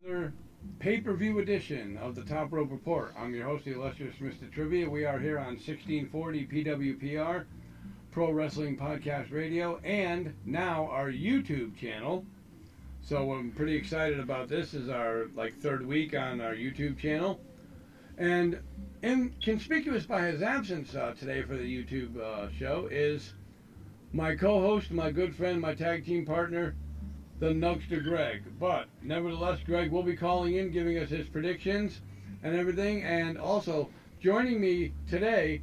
Another pay-per-view edition of the Top Rope Report. I'm your host, the illustrious Mr. Trivia. We are here on 1640 PWPR, Pro Wrestling Podcast Radio, and now our YouTube channel. So I'm pretty excited about this. This is our third week on our YouTube channel. And inconspicuous by his absence today for the YouTube show is my co-host, my good friend, my tag team partner, the Nugster Greg. But nevertheless, Greg will be calling in, giving us his predictions and everything. And also joining me today,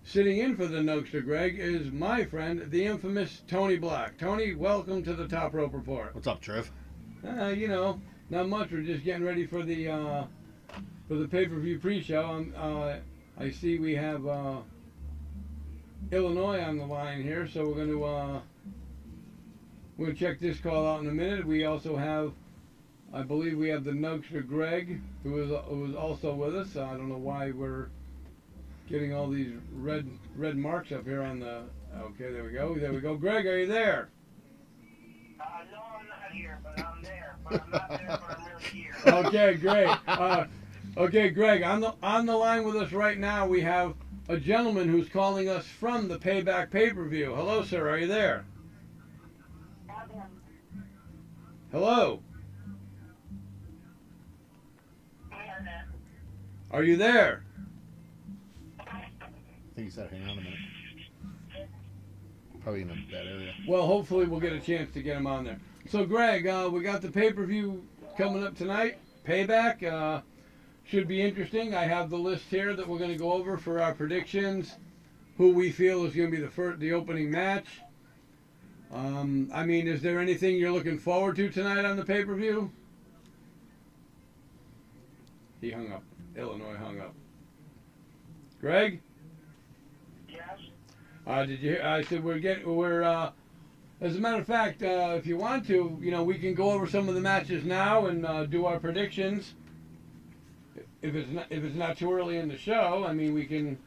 sitting in for the Nugster Greg, is my friend, the infamous Tony Black. Tony, welcome to the Top Rope Report. What's up, Trev? Not much. We're just getting ready for the pay-per-view pre-show. I see we have Illinois on the line here, so we're going to check this call out in a minute. We also have, I believe we have the Nugster Greg, who is also with us. I don't know why we're getting all these red marks up here on the. Okay, there we go. Greg, are you there? No, I'm not here, but I'm there. But I'm not there, but I'm really here. Okay, great. Okay, Greg, on the line with us right now, we have a gentleman who's calling us from the Payback pay-per-view. Hello, sir. Are you there? Hello. Are you there? I think he said hang on a minute. Probably in a bad area. Well, hopefully we'll get a chance to get him on there. So, Greg, we got the pay-per-view coming up tonight. Payback. Should be interesting. I have the list here that we're going to go over for our predictions. Who we feel is going to be the opening match. Is there anything you're looking forward to tonight on the pay-per-view? He hung up. Illinois hung up. Greg? Yes. Did you hear? I said as a matter of fact, if you want to, we can go over some of the matches now and do our predictions. If it's not too early in the show, we can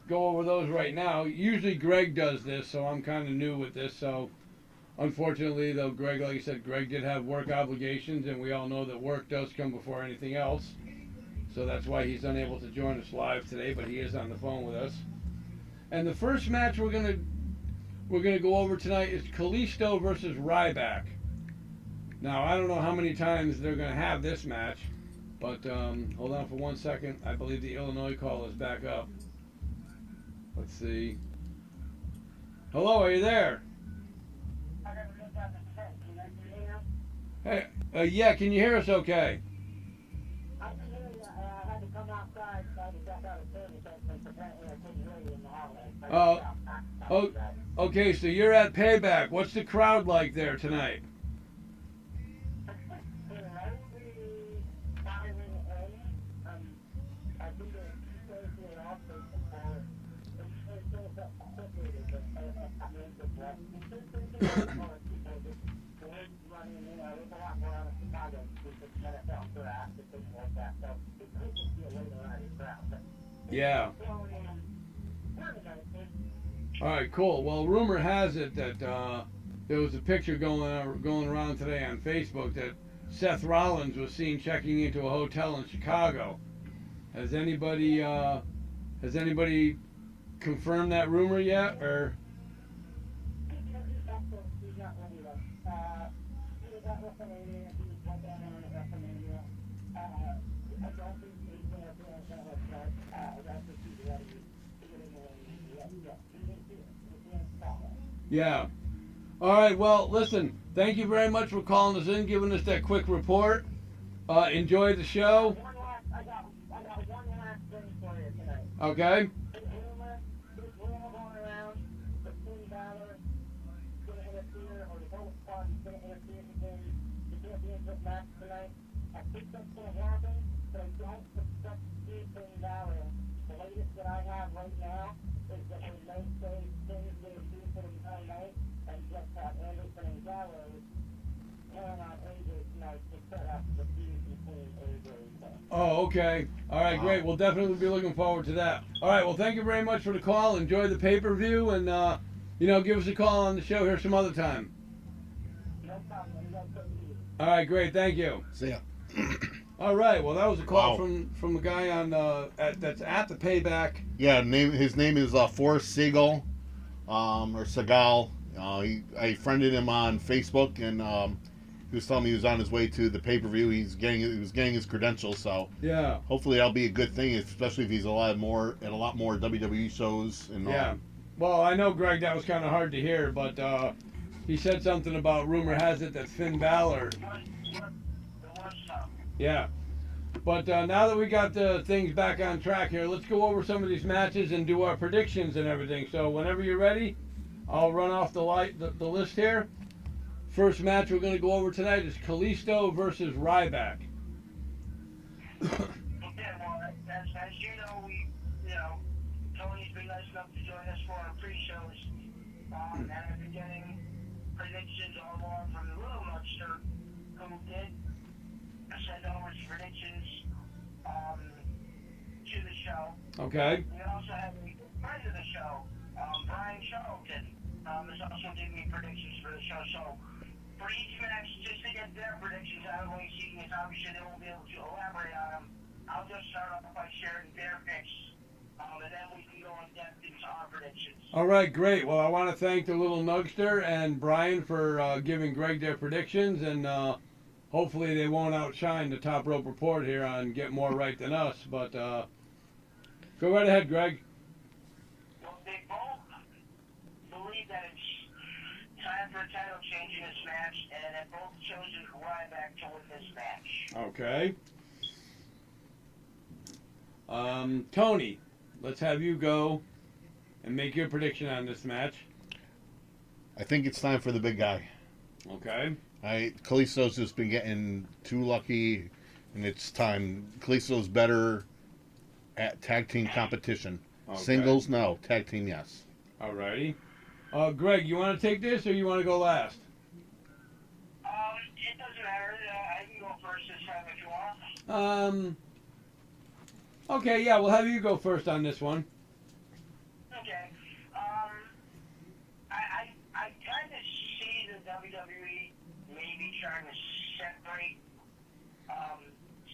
go over those right now. Usually Greg does this, so I'm kind of new with this. So unfortunately, though, Greg, like I said, Greg did have work obligations, and we all know that work does come before anything else. So that's why he's unable to join us live today, but he is on the phone with us. And the first match we're gonna go over tonight is Kalisto versus Ryback. Now I don't know how many times they're gonna have this match, but hold on for 1 second. I believe the Illinois call is back up. Let's see. Hello, are you there? Hey, yeah, can you hear us okay? I can hear you. I had to come outside, so I just got out of service, but apparently I couldn't hear you in the hallway. Okay, so you're at Payback. What's the crowd like there tonight? Yeah. All right, cool. Well, rumor has it that there was a picture going around today on Facebook that Seth Rollins was seen checking into a hotel in Chicago. Has anybody confirmed that rumor yet, or? Yeah. All right. Well, listen. Thank you very much for calling us in, giving us that quick report. Enjoy the show. I got one last thing for you tonight. Okay. This rumor going around, the $10 going to interfere, or the bonus party's going to interfere in the championship match tonight. I think that's going to happen, but I don't expect to see $10. The latest that I have right now is that we may say things going to do for the entire night and just have Anderson and Gallows turn on AJ tonight to set up the feud between AJ and Oh, okay. All right, great. We'll definitely be looking forward to that. All right. Well, thank you very much for the call. Enjoy the pay-per-view, and give us a call on the show here some other time. No problem. All right, great. Thank you. See ya. All right. Well, that was a call Wow. from a guy on that's at the Payback. Yeah, his name is Forrest Segal, or Segal. I friended him on Facebook, and he was telling me he was on his way to the pay per view. He was getting his credentials, so Yeah. hopefully that'll be a good thing, especially if he's a lot more WWE shows. And Yeah. Well, I know, Greg, that was kind of hard to hear, but he said something about rumor has it that Finn Balor. Yeah. But now that we got things back on track here, let's go over some of these matches and do our predictions and everything. So whenever you're ready, I'll run off the list here. First match we're going to go over tonight is Kalisto versus Ryback. Okay, well, as you know, Tony's been nice enough to join us for our pre-shows, and I've been getting predictions all along from the Little Monster, who did send over his predictions to the show. Okay. We also have a friend of the show, Brian Charlton, is also giving me predictions for the show. So for each match, just to get their predictions out of the way, seeing as obviously they won't be able to elaborate on them, I'll just start off by sharing their picks, and then we can go in depth into our predictions. All right, great. Well, I want to thank the Little Nugster and Brian for giving Greg their predictions, and hopefully they won't outshine the Top Rope Report here on Get More Right Than Us. But go right ahead, Greg. Well, they both believe that it's time for a title change in this match, and have both chosen Ryback to win this match. Okay. Tony, let's have you go and make your prediction on this match. I think it's time for the big guy. Okay. Kalisto's just been getting too lucky, and it's time. Kalisto's better at tag team competition. Okay. Singles, no. Tag team, yes. Alrighty. Greg, you want to take this or you want to go last? It doesn't matter. I can go first this time if you want. Okay, yeah, we'll have you go first on this one. Okay. I kind of see the WWE maybe trying to separate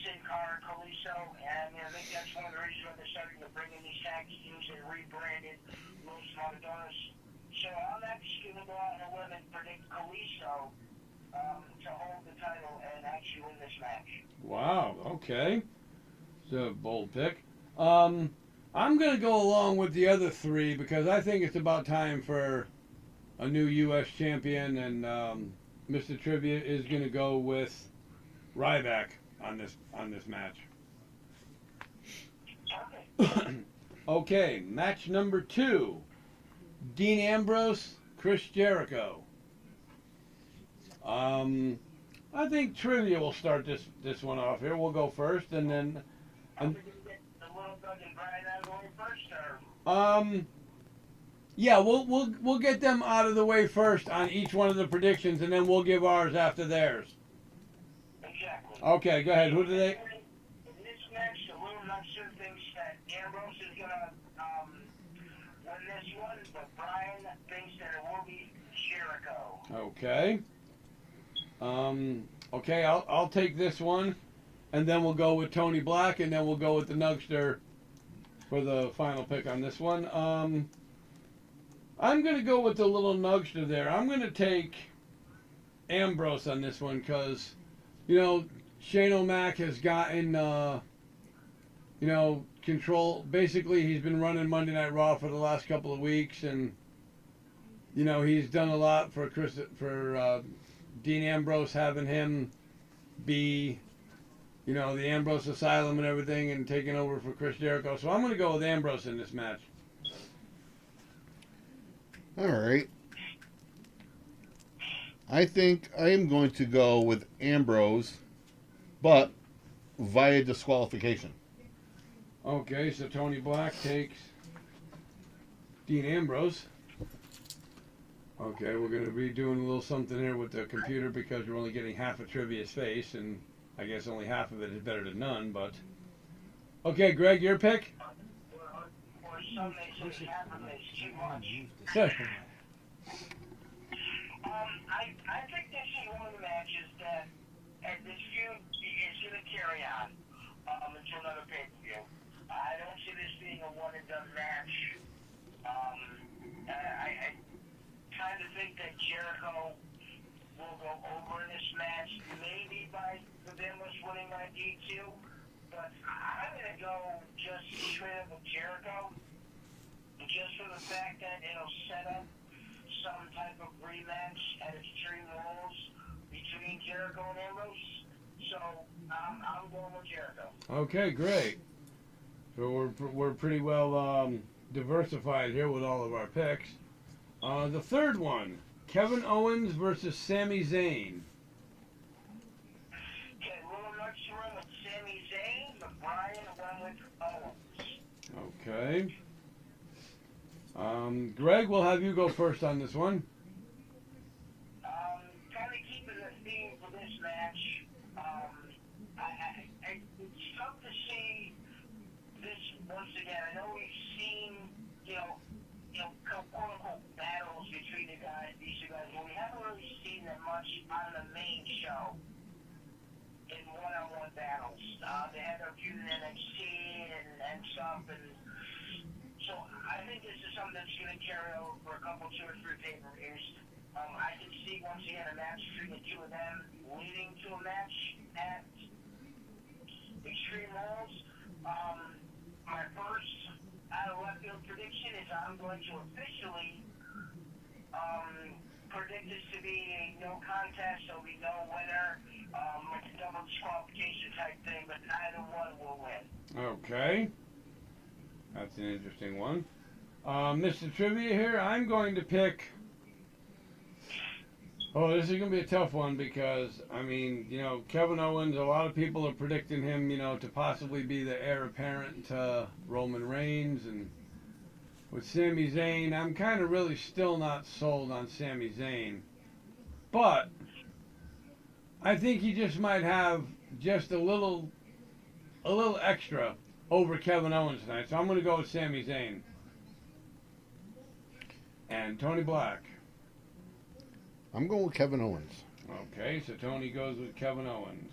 Sin Cara and Kalisto, and I think that's one of the reasons why they're starting to bring in these tag teams and rebranded Los Matadores. So I'm actually going to go out on a limb and predict Kalisto to hold the title and actually win this match. Wow, okay. It's a bold pick. I'm going to go along with the other three because I think it's about time for a new U.S. champion, and Mr. Trivia is going to go with Ryback on this match. Okay. Okay, match number 2. Dean Ambrose, Chris Jericho. I think Trivia will start this one off here. We'll go first, and then. Are we going to get the Little Doug and Brian out of the way first, or? Yeah, we'll get them out of the way first on each one of the predictions, and then we'll give ours after theirs. Exactly. Okay, go ahead. Who do they? In this match, the Little Nugster thinks that Ambrose is going to win this one, but Brian thinks that it will be Jericho. Okay. Okay, I'll take this one, and then we'll go with Tony Black, and then we'll go with the Nugster for the final pick on this one. I'm going to go with the Little Nugster there. I'm going to take Ambrose on this one because, Shane O'Mac has gotten, control. Basically, he's been running Monday Night Raw for the last couple of weeks, and, he's done a lot for Dean Ambrose, having him be, the Ambrose Asylum and everything, and taking over for Chris Jericho. So I'm going to go with Ambrose in this match. All right. I think I am going to go with Ambrose, but via disqualification. Okay, so Tony Black takes Dean Ambrose. Okay, we're going to be doing a little something here with the computer because we're only getting half of Trivia's face, and I guess only half of it is better than none, but... Okay, Greg, your pick? Or some may say half of it's too much. Sure. I think this is one of the matches that and this feud is going to carry on until another pay-per-view. I don't see this being a one-and-done match. I kind of think that Jericho will go over in this match, maybe by the Vinless winning by DQ, but I'm going to go just straight up with Jericho, just for the fact that it'll set up some type of rematch at Extreme Rules between Jericho and Ambrose. So I'm going with Jericho. Okay, great. So we're pretty well diversified here with all of our picks. The third one, Kevin Owens versus Sami Zayn. Okay, Little Nuts went with Sami Zayn, but Brian went with Owens. Okay. Greg, we'll have you go first on this one. Kind of keeping the theme for this match. It's tough to see this once again. I know we've seen, quote unquote battles between these two guys, but we haven't really seen them much on the main show in one-on-one battles. They had their feud in NXT and stuff, and so I think this is something that's going to carry over for a couple, 2 or 3 pay-per-views. I can see once again a match between the two of them leading to a match at Extreme Rules. My first out of left field prediction is I'm going to officially predict this to be a no contest, so we no winner, like a double disqualification type thing, but neither one will win. Okay. That's an interesting one. Mr. Trivia here, I'm going to pick... Oh, this is going to be a tough one because, Kevin Owens, a lot of people are predicting him, to possibly be the heir apparent to Roman Reigns. And with Sami Zayn, I'm kind of really still not sold on Sami Zayn. But I think he just might have just a little extra over Kevin Owens tonight. So I'm going to go with Sami Zayn. And Tony Black. I'm going with Kevin Owens. Okay, so Tony goes with Kevin Owens.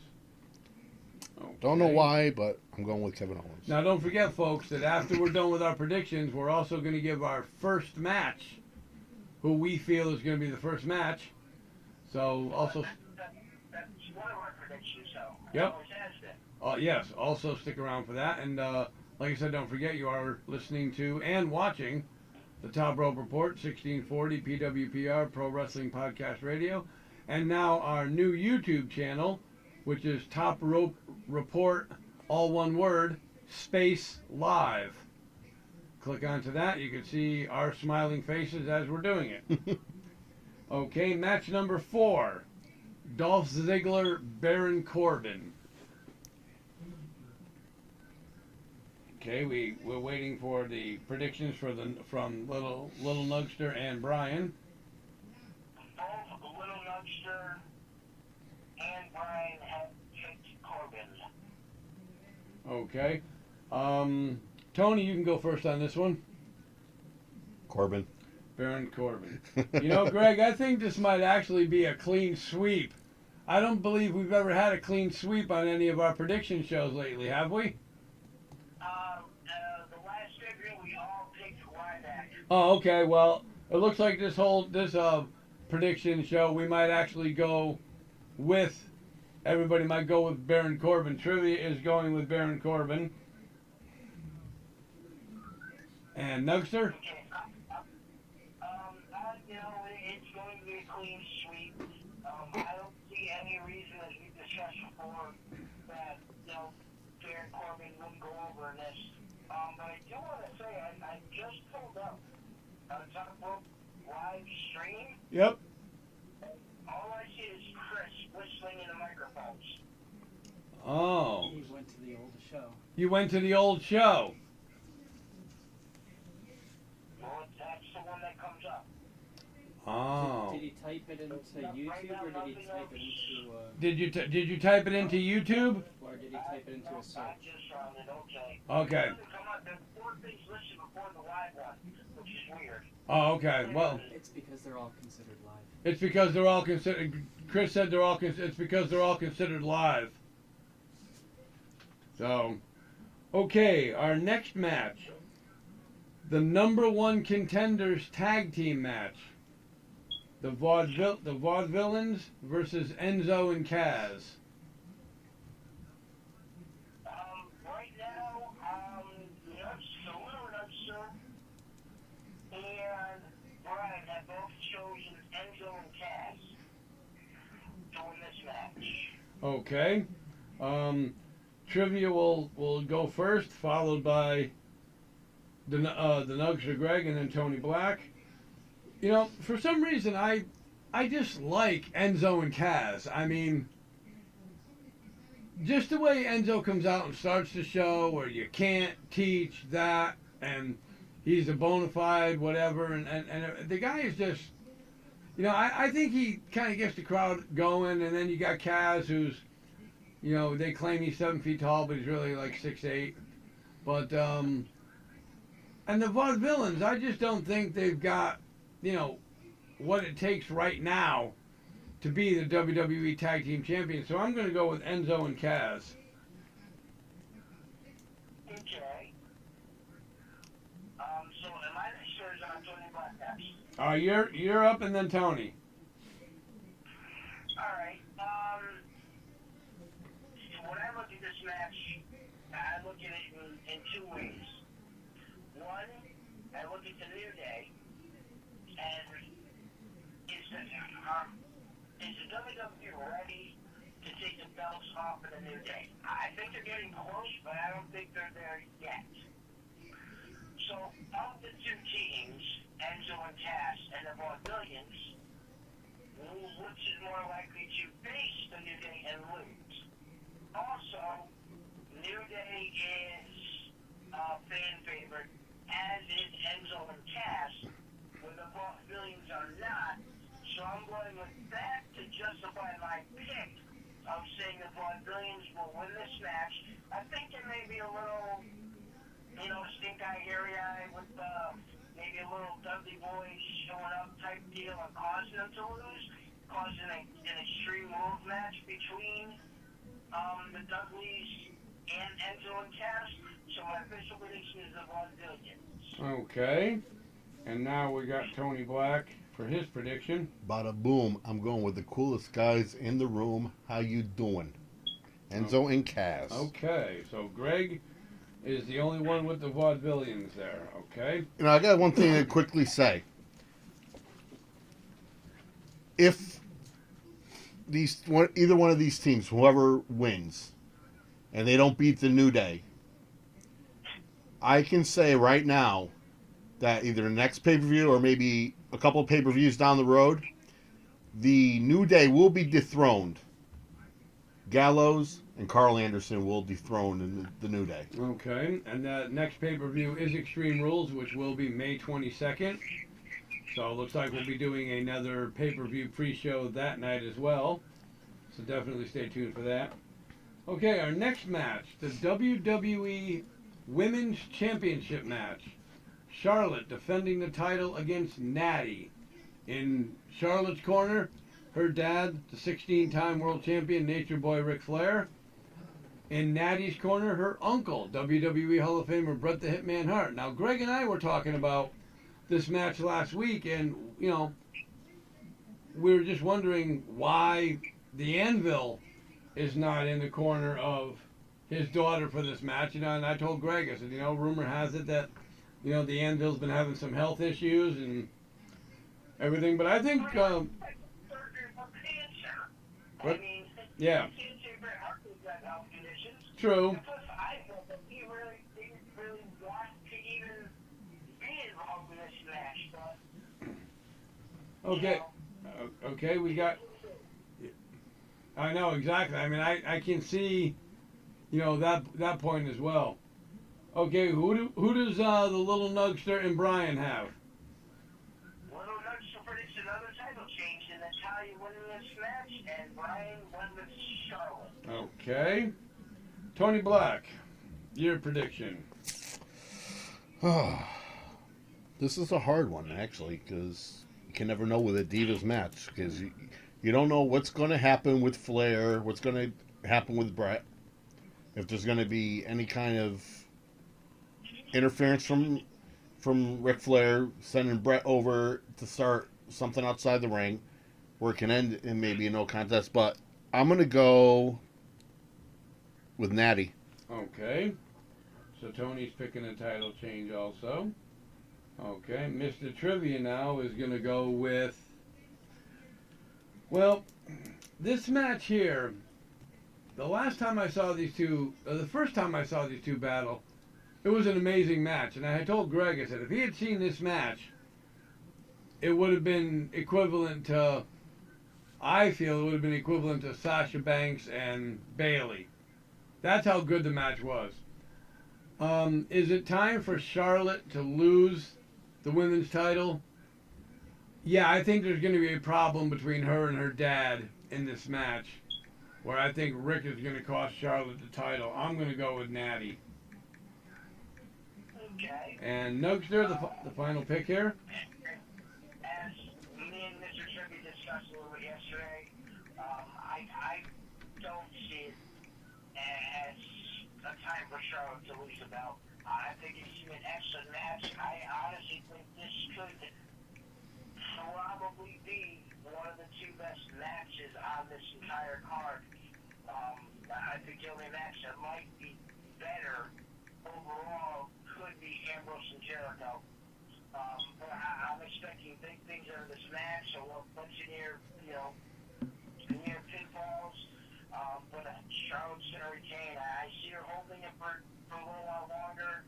Okay. Don't know why, but I'm going with Kevin Owens. Now, don't forget, folks, that after we're done with our predictions, we're also going to give our first match, who we feel is going to be the first match. So, also... That's one of our predictions, so. Yep. Always has been. Yes, also stick around for that. And like I said, don't forget, you are listening to and watching the Top Rope Report, 1640 PWPR, Pro Wrestling Podcast Radio. And now our new YouTube channel, which is Top Rope Report, all one word, space live. Click onto that. You can see our smiling faces as we're doing it. Okay, match number 4. Dolph Ziggler, Baron Corbin. Okay, we're waiting for the predictions from Little Nugster and Brian. Both Little Nugster and Brian have picked Corbin. Okay. Tony, you can go first on this one. Corbin. Baron Corbin. Greg, I think this might actually be a clean sweep. I don't believe we've ever had a clean sweep on any of our prediction shows lately, have we? The last figure we all picked Ryback. Oh, okay. Well, it looks like this prediction show, we might actually go with... Everybody might go with Baron Corbin. Trivia is going with Baron Corbin. And Nugster? Okay. It's going to be a clean sweep. I don't see any reason, as we discussed before, that, Baron Corbin wouldn't go over in this. But I do want to say, I just pulled up on the Top Rope live stream. Yep. All I see is Chris whistling in the microphones. Oh. He went to the old show. You went to the old show. Well, that's the one that comes up. Oh. Did he type it into YouTube or did he type it into? Did you type it into YouTube? Or did he type it into a I search? just found it, okay. Okay. It doesn't come up. There's 4 things listed before the live one, which is weird. Oh, okay. Well, It's because they're all considered live. It's because they're all considered. Chris said they're all. It's because they're all considered live. So, okay, our next match, the number one contenders tag team match, the Vaudevillains versus Enzo and Kaz. Right now, the winner of Sir and Brian have both chosen Enzo and Cass to win this match. Okay. Trivia will go first, followed by the Nugs or Greg, and then Tony Black. You know, for some reason, I just like Enzo and Kaz. I mean, just the way Enzo comes out and starts the show, where you can't teach that, and he's a bona fide whatever, and the guy is just, you know, I think he kind of gets the crowd going, and then you got Kaz, who's, you know, they claim he's 7 feet tall, but he's really like 6'8". But and the Vaudevillains, I just don't think they've got, you know, what it takes right now to be the WWE Tag Team Champions. So I'm going to go with Enzo and Kaz. Okay. So am I next or is it Tony Black next? You're up, and then Tony. Alright, when I look at this match, I look at it in two ways. One, I look at the New Day, and is the WWE ready to take the belts off of the New Day? I think they're getting close, but I don't think they're there yet. So, of the two teams, Enzo and Cass and the Vaudevillains, which is more likely to face the New Day and lose? Also, New Day is a fan favorite, as is Enzo and Cass, where the Vaudevillains are not. So I'm going with that to justify my pick of saying the Vaudevillains will win this match. I think there may be a little, you know, stink-eye, hairy-eye with maybe a little Dudley Boys showing up type deal and causing them to lose, causing an extreme rules match between the Dudleys and Enzo and Cass. So my official prediction is the Vaudevillains. Okay. And now we got Tony Black for his prediction. Bada boom, I'm going with the coolest guys in the room. How you doing? Enzo and Kaz. Okay, so Greg is the only one with the Vaudevillains there, okay? You know, I got one thing to quickly say. If either one of these teams, whoever wins, and they don't beat the New Day, I can say right now that either the next pay-per-view or maybe a couple of pay-per-views down the road, the New Day will be dethroned. Gallows and Carl Anderson will dethrone in the New Day. Okay, and the next pay-per-view is Extreme Rules, which will be May 22nd. So it looks like we'll be doing another pay-per-view pre-show that night as well. So definitely stay tuned for that. Okay, our next match, the WWE Women's Championship match. Charlotte defending the title against Natty. In Charlotte's corner, her dad, the 16-time world champion, Nature Boy Ric Flair. In Natty's corner, her uncle, WWE Hall of Famer Bret the Hitman Hart. Now, Greg and I were talking about this match last week, and, you know, we were just wondering why the Anvil is not in the corner of his daughter for this match. You know, and I told Greg, I said, you know, rumor has it that, you know, the Anvil's been having some health issues and everything, but I think, Surgery for cancer. What? I mean, yeah, cancer very hard to get health conditions. true. And plus, I felt that he really didn't really want to even be involved in this match, but Okay, okay, we got. I know exactly. I mean, I can see, you know, that point as well. Okay, who does the little Nugster and Brian have? Little Nugs predicts another title change, and that's how you win this match, and Brian won with Charlotte. Okay, Tony Black, your prediction. This is a hard one, actually, because can never know with a Divas match because you don't know what's going to happen with Flair, what's going to happen with Brett, if there's going to be any kind of interference from Ric Flair sending Brett over to start something outside the ring, where it can end in maybe a no contest. But I'm going to go with Natty. Okay. So Tony's picking a title change also. Okay. Mr. Trivia now is going to go with... Well, this match here, the last time I saw these two... the first time I saw these two battle, it was an amazing match. And I had told Greg, I said, if he had seen this match, it would have been equivalent to... I feel it would have been equivalent to Sasha Banks and Bayley. That's how good the match was. Is it time for Charlotte to lose the women's title? Yeah, I think there's going to be a problem between her and her dad in this match, where I think Rick is going to cost Charlotte the title. I'm going to go with Natty. Okay. And Nugster, the final pick here. As me and Mr. Tribby discussed a little bit yesterday, I don't see it as a time for Charlotte to lose the belt. I think it's an excellent match. I honestly think this could probably be one of the two best matches on this entire card. I think the only match that might be better overall could be Ambrose and Jericho. But I'm expecting big things out of this match. So a bunch of near pinfalls. But Charlotte's going to retain. I see her holding it for a little while longer.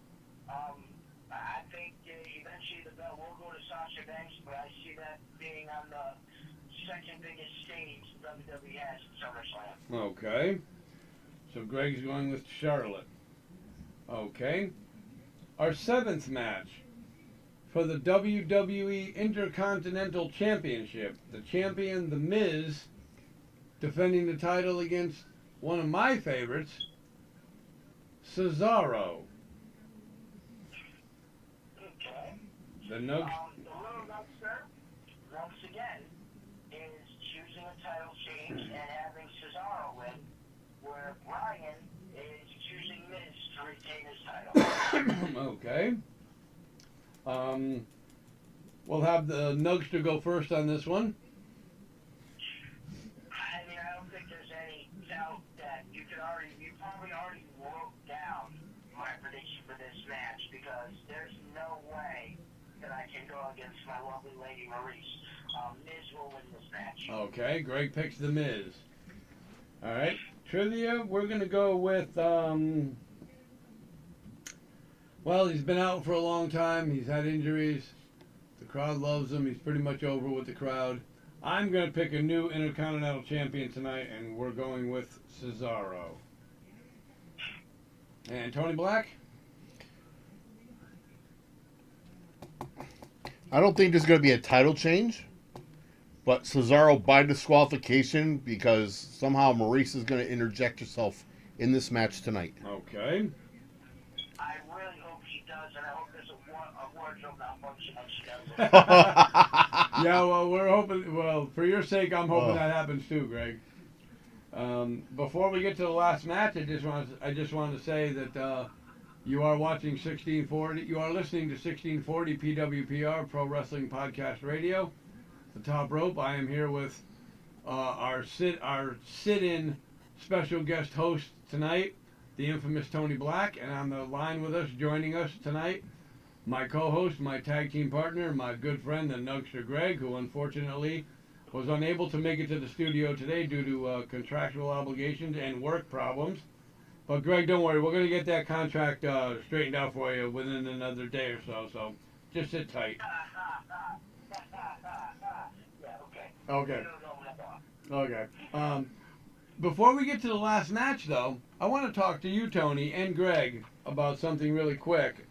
I think eventually the belt will go to Sasha Banks, but I see that being on the second biggest stage WWE has at SummerSlam. Okay. So Greg's going with Charlotte. Okay. Our seventh match for the WWE Intercontinental Championship. The champion, The Miz, defending the title against one of my favorites, Cesaro. Okay. The Nugs. The little Nugster, once again, is choosing a title change and having Cesaro win, where Brian is choosing Miz to retain his title. Okay. We'll have the Nugster go first on this one. I mean, I don't think there's any doubt that you probably already wrote down my prediction for this match, because there's no way that I can go against my lovely lady Maurice. Miz will win this match. Okay, Greg picks The Miz. All right, trivia, we're going to go with, well, he's been out for a long time. He's had injuries. The crowd loves him. He's pretty much over with the crowd. I'm going to pick a new Intercontinental Champion tonight, and we're going with Cesaro. And Tony Black? I don't think there's going to be a title change, but Cesaro by disqualification, because somehow Maurice is going to interject herself in this match tonight. Okay. I really hope she does, and I hope there's a wardrobe malfunction when she does it. Yeah, well, we're hoping. Well, for your sake, I'm hoping that happens too, Greg. Before we get to the last match, I just wanted to say that you are watching 1640. You are listening to 1640 PWPR Pro Wrestling Podcast Radio. The Top Rope. I am here with our sit-in special guest host tonight, the infamous Tony Black, and on the line with us, joining us tonight, my co-host, my tag team partner, my good friend, the Nugster Greg, who unfortunately was unable to make it to the studio today due to contractual obligations and work problems. But Greg, don't worry, we're going to get that contract straightened out for you within another day or so, so just sit tight. Yeah, okay. Okay. Okay. Before we get to the last match, though, I want to talk to you, Tony, and Greg about something really quick.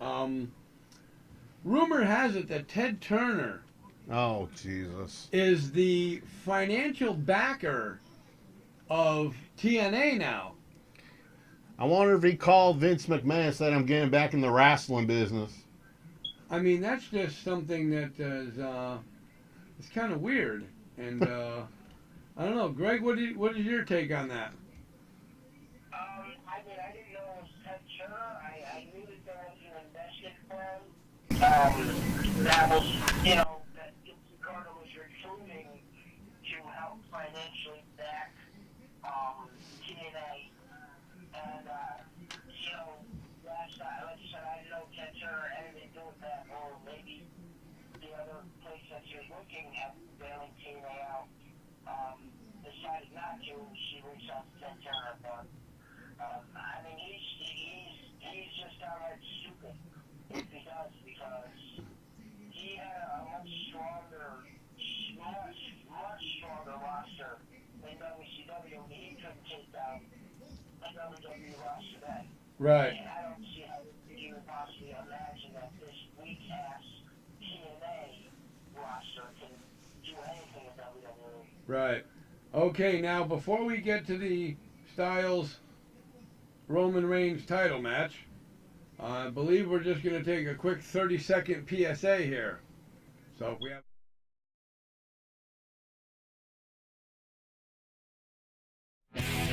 Rumor has it that Ted Turner Oh, Jesus. is the financial backer of TNA now. I wonder if he called Vince McMahon and said, I'm getting back in the wrestling business. I mean, that's just something that is it's kind of weird. And I don't know, Greg. What is your take on that? I mean, I didn't know it was Ventura. I knew that there was an investment plan. That was, that Ricardo was recruiting to help financially back TNA. And, last time, like I said, I didn't know Ventura or anything to do with that, or maybe the other place that she was looking at bailing TNA out decided not to. She reached out to Ventura, but I mean, he's just downright stupid if he does, because he had a much stronger roster in WCW, and he couldn't take down a WWE roster then. Right. And I don't see how you could possibly imagine that this weak-ass TNA roster can do anything in WWE. Right. Okay. Now, before we get to the Styles Roman Reigns title match, I believe we're just going to take a quick 30-second PSA here. So if we have.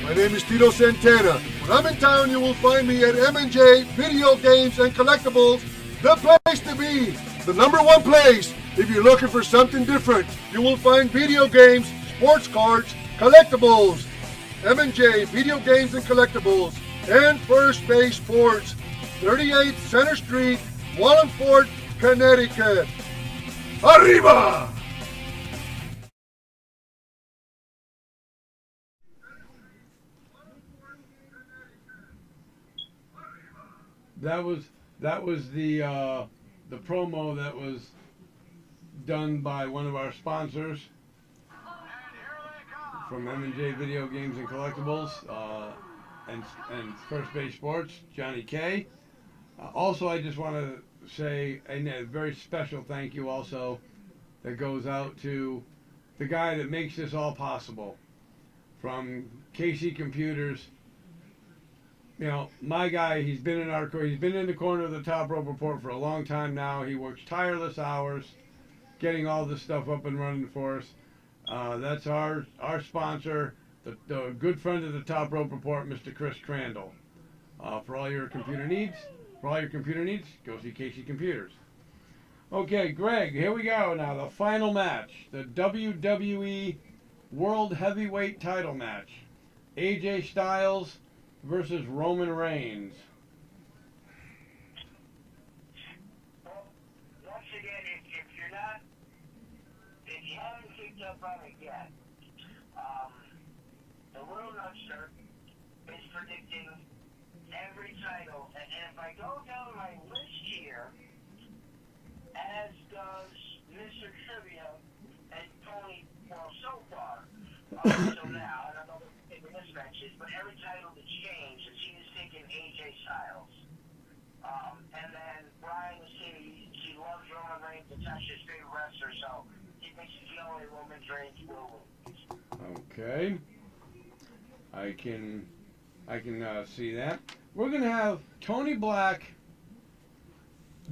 My name is Tito Santana. When I'm in town, you will find me at M&J Video Games and Collectibles, the place to be. The #1 place. If you're looking for something different, you will find video games, sports cards, collectibles. M&J Video Games and Collectibles and First Base Sports, 38 Center Street, Wallingford, Connecticut. Arriba! That was the promo that was done by one of our sponsors from M&J Video Games and Collectibles and First Base Sports, Johnny K. Also, I just want to say a very special thank you also that goes out to the guy that makes this all possible, from KC Computers. You know, my guy, he's been in the corner of the Top Rope Report for a long time now. He works tireless hours getting all this stuff up and running for us. That's our sponsor, the good friend of the Top Rope Report, Mr. Chris Crandall. For all your computer needs, go see KC Computers. Okay, Greg, here we go now. The final match, the WWE World Heavyweight Title match. AJ Styles versus Roman Reigns. Well, once again, if you haven't picked up on it yet, the World Nutster is predicting every title, and if I go down my list here, as does Mr. Trivia and Tony, well, so far, so now, I don't know what the mismatches, but every title that's changed, is he was thinking AJ Styles. And then Brian was saying he loves Roman Reigns, it's actually his favorite wrestler, so he thinks the only Roman Reigns will win. Okay. I can see that. We're going to have Tony Black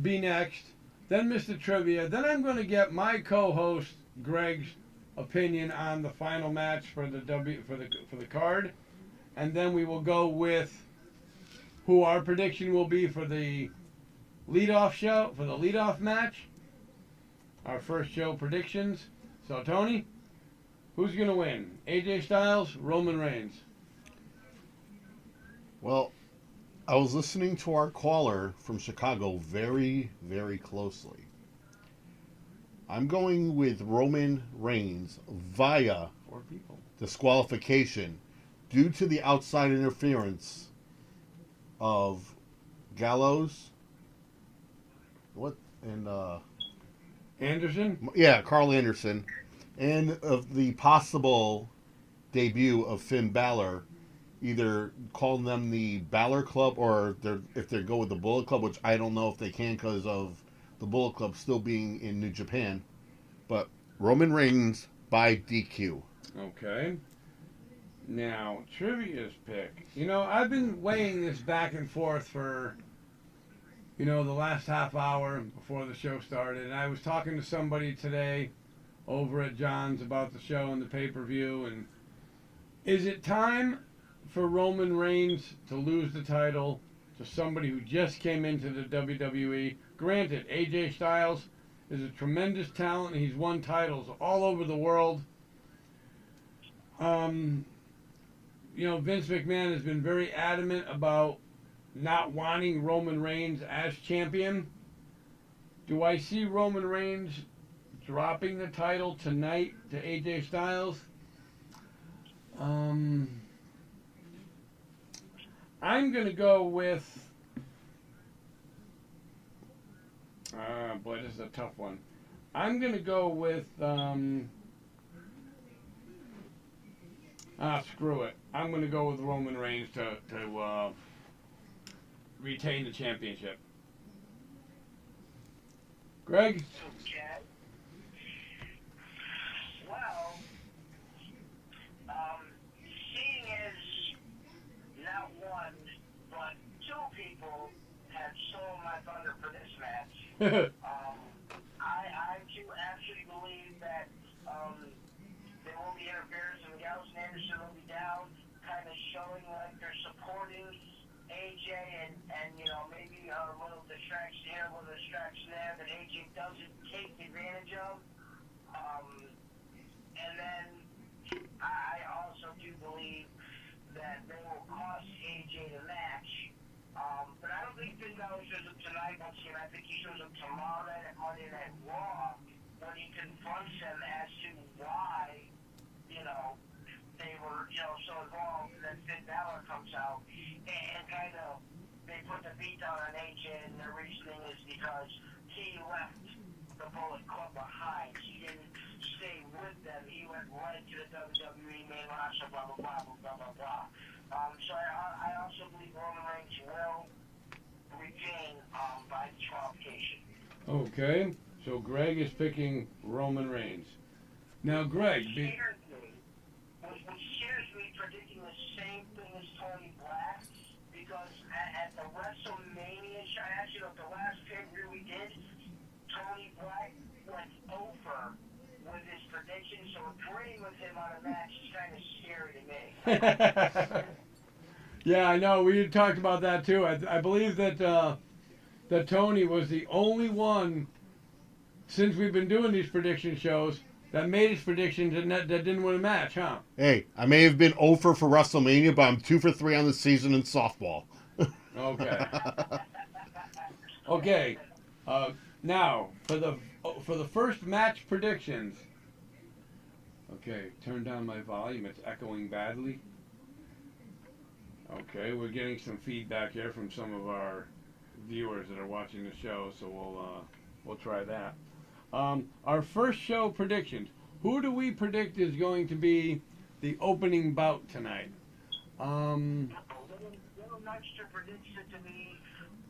be next, then Mr. Trivia, then I'm going to get my co-host Greg's opinion on the final match for the card, and then we will go with who our prediction will be for the leadoff match. Our first show predictions. So Tony, who's going to win? AJ Styles, Roman Reigns? Well, I was listening to our caller from Chicago very, very closely. I'm going with Roman Reigns via 4 people. disqualification due to the outside interference of Gallows. Anderson? Yeah, Carl Anderson. And of the possible debut of Finn Balor, either calling them the Balor Club or if they go with the Bullet Club, which I don't know if they can because of the Bullet Club still being in New Japan. But Roman Reigns by DQ. Okay. Now, Trivia's pick. You know, I've been weighing this back and forth for, the last half hour before the show started. And I was talking to somebody today over at John's about the show and the pay-per-view. And is it time for Roman Reigns to lose the title to somebody who just came into the WWE? Granted, AJ Styles is a tremendous talent. He's won titles all over the world. Vince McMahon has been very adamant about not wanting Roman Reigns as champion. Do I see Roman Reigns dropping the title tonight to AJ Styles? I'm going to go with... boy, this is a tough one. I'm going to go with... screw it. I'm going to go with Roman Reigns to retain the championship. Greg? Okay. Well, seeing as not one, but two people have stolen my thunder for this match, I do actually believe that there will be interference and Gallows and Anderson will be down, kind of showing like they're supporting AJ and maybe a little distraction here, a little distraction there that AJ doesn't take advantage of. And then I also do believe that they will cost AJ the match. But I don't think Finn Balor shows up tonight once again. I think he shows up tomorrow night at Monday Night Raw when he confronts them as to why, they were, so involved that Finn Balor comes out and kind of they put the beat down on AJ, and their reasoning is because he left the Bullet Club behind. He didn't stay with them. He went right to the WWE main roster, blah, blah, blah, blah, blah, blah. So I also believe Roman Reigns will retain by disqualification. Okay, so Greg is picking Roman Reigns. Now, Greg... What scares me predicting the same thing as Tony Black, because at the WrestleMania show, actually the last pay-per-view we did, Tony Black went over with his prediction, so agreeing with him on a match is kind of scary to me. Yeah, I know. We talked about that too. I believe that Tony was the only one since we've been doing these prediction shows that made his predictions that didn't win a match, huh? Hey, I may have been 0 for WrestleMania, but I'm 2 for 3 on the season in softball. Okay. Okay. Now for the first match predictions. Okay, turn down my volume. It's echoing badly. Okay, we're getting some feedback here from some of our viewers that are watching the show, so we'll try that. Our first show predictions. Who do we predict is going to be the opening bout tonight? Little Nutster predicts it to be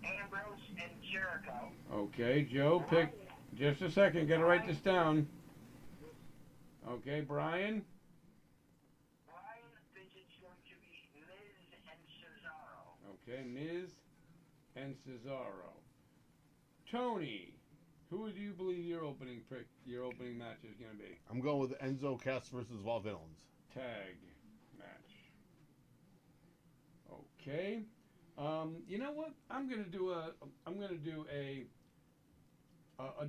Ambrose and Jericho. Okay, Joe, pick. Just a second, gotta write this down. Okay, Brian. Brian thinks it's going to be Miz and Cesaro. Okay, Miz and Cesaro. Tony, who do you believe your opening match is going to be? I'm going with Enzo Cass versus Vaudevillains. Tag match. Okay. You know what? I'm gonna do a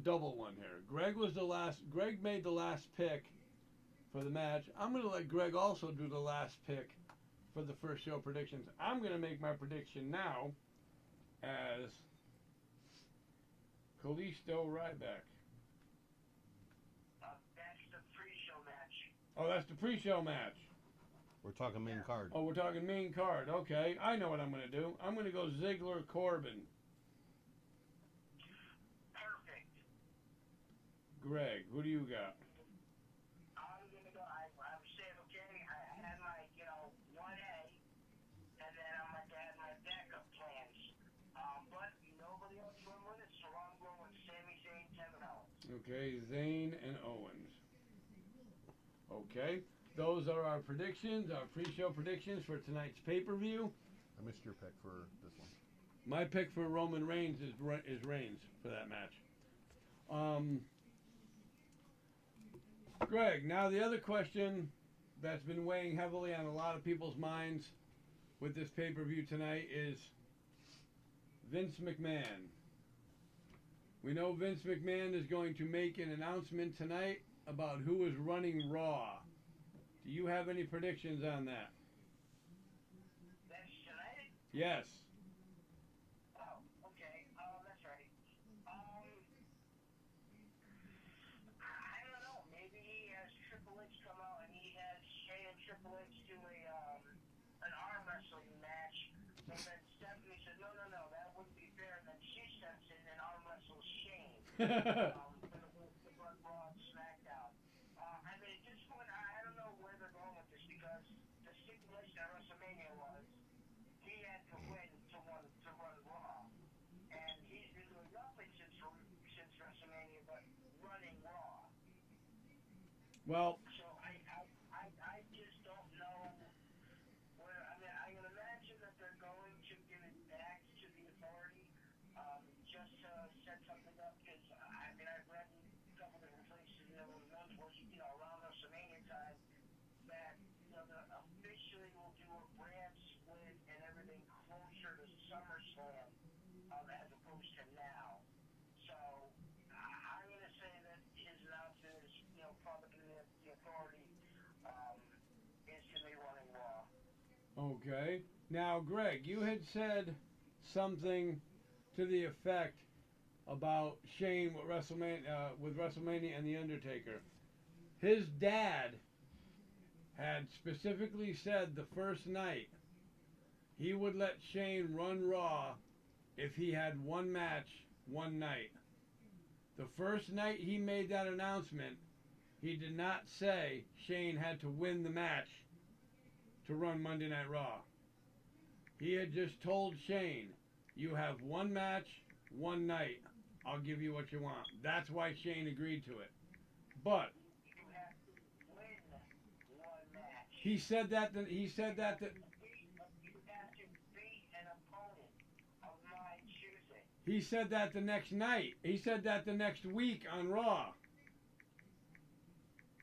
double one here. Greg made the last pick for the match. I'm gonna let Greg also do the last pick for the first show predictions. I'm gonna make my prediction now as Kalisto Ryback. That's the pre-show match. Oh, that's the pre-show match. We're talking main card. Oh, we're talking main card. Okay, I know what I'm going to do. I'm going to go Ziggler Corbin. Perfect. Greg, who do you got? I'm going to go, I was saying, okay, I had my, 1A, and then I'm going to have my backup plans. But nobody else went with it, so I'm going with Sami Zayn, Kevin Owens. Okay, Zayn and Owens. Okay, those are our predictions, our pre-show predictions for tonight's pay-per-view. I missed your pick for this one. My pick for Roman Reigns is Reigns for that match. Greg, now the other question that's been weighing heavily on a lot of people's minds with this pay-per-view tonight is Vince McMahon. We know Vince McMahon is going to make an announcement tonight about who is running Raw. Do you have any predictions on that? That's tonight? Yes. Oh, okay. That's right. I don't know. Maybe he has Triple H come out and he has Shane and Triple H do an arm wrestling match. And then Stephanie said, no, that wouldn't be fair. And then she steps in and arm wrestles Shane. For Raw and SmackDown. I mean, at this point, I don't know where they're going with this because the stipulation at WrestleMania was he had to win to run Raw. And he's been doing nothing since WrestleMania but running Raw. Well, So I just don't know where. I mean, I can imagine that they're going to give it back to the Authority just to set something up. Because I mean, I've read in a couple different places. One was around WrestleMania time that they officially will do a brand split and everything closer to SummerSlam as opposed to now. So I'm going to say that his announcement is, probably the Authority is to be running Raw. okay. Now, Greg, you had said something to the effect about Shane with WrestleMania and The Undertaker. His dad had specifically said the first night he would let Shane run Raw if he had one match, one night. The first night he made that announcement, he did not say Shane had to win the match to run Monday Night Raw. He had just told Shane, you have one match, one night. I'll give you what you want. That's why Shane agreed to it. But You have to win one match. he said that You have to beat an opponent of my choosing. he said that the next night. He said that the next week on Raw.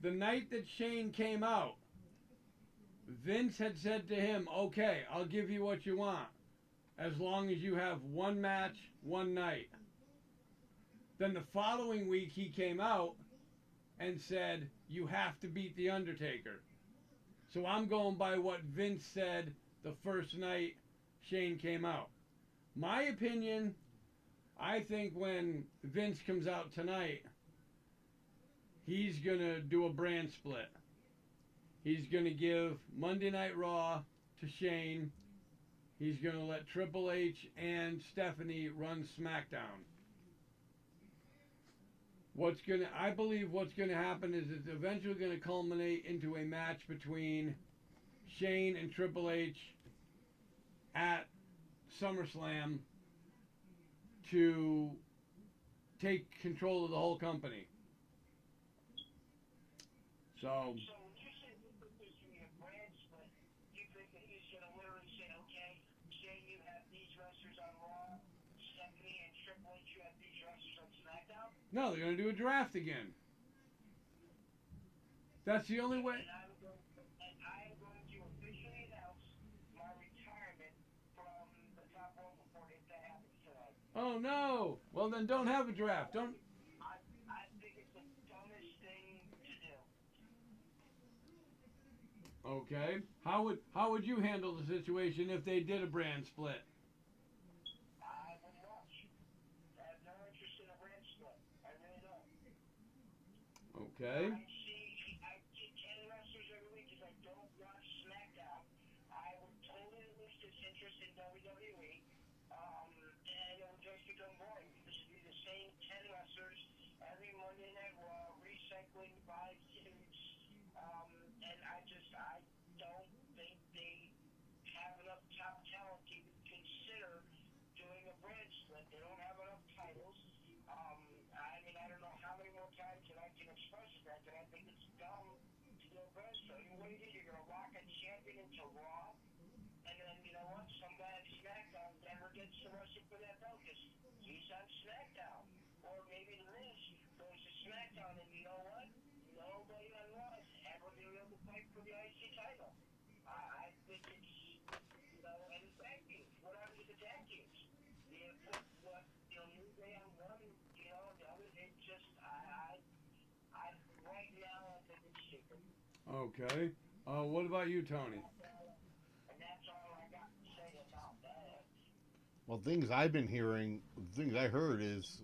The night that Shane came out, Vince had said to him, okay, I'll give you what you want, as long as you have one match, one night. Then the following week he came out and said, you have to beat The Undertaker. So I'm going by what Vince said the first night Shane came out. My opinion, I think when Vince comes out tonight, he's going to do a brand split. He's going to give Monday Night Raw to Shane. He's going to let Triple H and Stephanie run SmackDown. I believe what's going to happen is it's eventually going to culminate into a match between Shane and Triple H at SummerSlam to take control of the whole company. So So when you say that there's going to be a brand split, you think that he's going to literally say, okay, Shane, you have these wrestlers on Raw, Stephanie and Triple H, you have these wrestlers on SmackDown? no, they're going to do a draft again. That's the only way. And I am going to officially announce my retirement from the top rope report if that happens tonight. Oh no! Well then, don't have a draft. Don't. I think it's the dumbest thing to do. Okay. How would you handle the situation if they did a brand split? I would watch. I have no interest in a brand split. I really don't. Okay. I get 10 wrestlers every week because I don't watch SmackDown. I would totally lose this interest in WWE. And it would just become boring. This would be the same 10 wrestlers every Monday Night Raw, recycling 5 suits. And I don't think they have enough top talent to even consider doing a brand split. They don't have enough titles. I mean, I don't know how many more times that I can express that I think it's dumb to do a brand split. I mean, what do you do? You're going to lock a champion into Raw? And then, you know what? Some guy at SmackDown never gets to wrestle for that belt because he's on SmackDown. Or maybe The Miz goes to SmackDown and you know what? play on Raw and when they were able to fight for the IC title. I think it's, you know, and the tag teams. What are the tag teams? They have put what, you know, New Day on one, you know, the other, it just, right now, I think it's stupid. Okay. What about you, Tony? And that's all I got to say about that. Well, things I've been hearing, things I heard is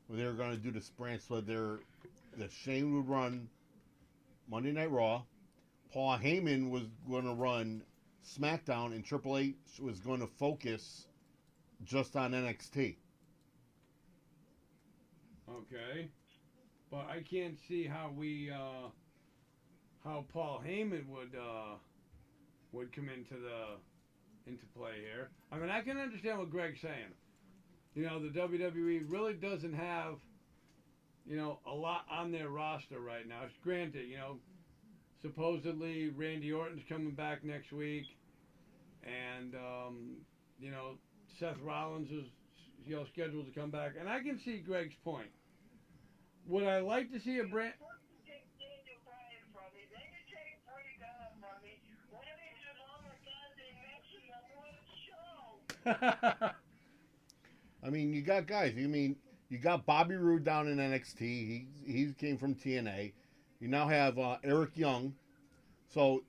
when they were going to do this branch, so that Shane would run Monday Night Raw, Paul Heyman was going to run SmackDown, and Triple H was going to focus just on NXT. Okay. But I can't see how how Paul Heyman would come into play here. I mean, I can understand what Greg's saying. You know, the WWE really doesn't have, you know, a lot on their roster right now. Granted, you know, supposedly Randy Orton's coming back next week, and you know, Seth Rollins is, you know, scheduled to come back, and I can see Greg's point. Would I like to see a brand? Take Daniel Bryan from me, then you take Brie Bella from me. What are they doing on the goddamn match in the one show? I mean, you got guys. I mean, you got Bobby Roode down in NXT. He came from TNA. You now have Eric Young. So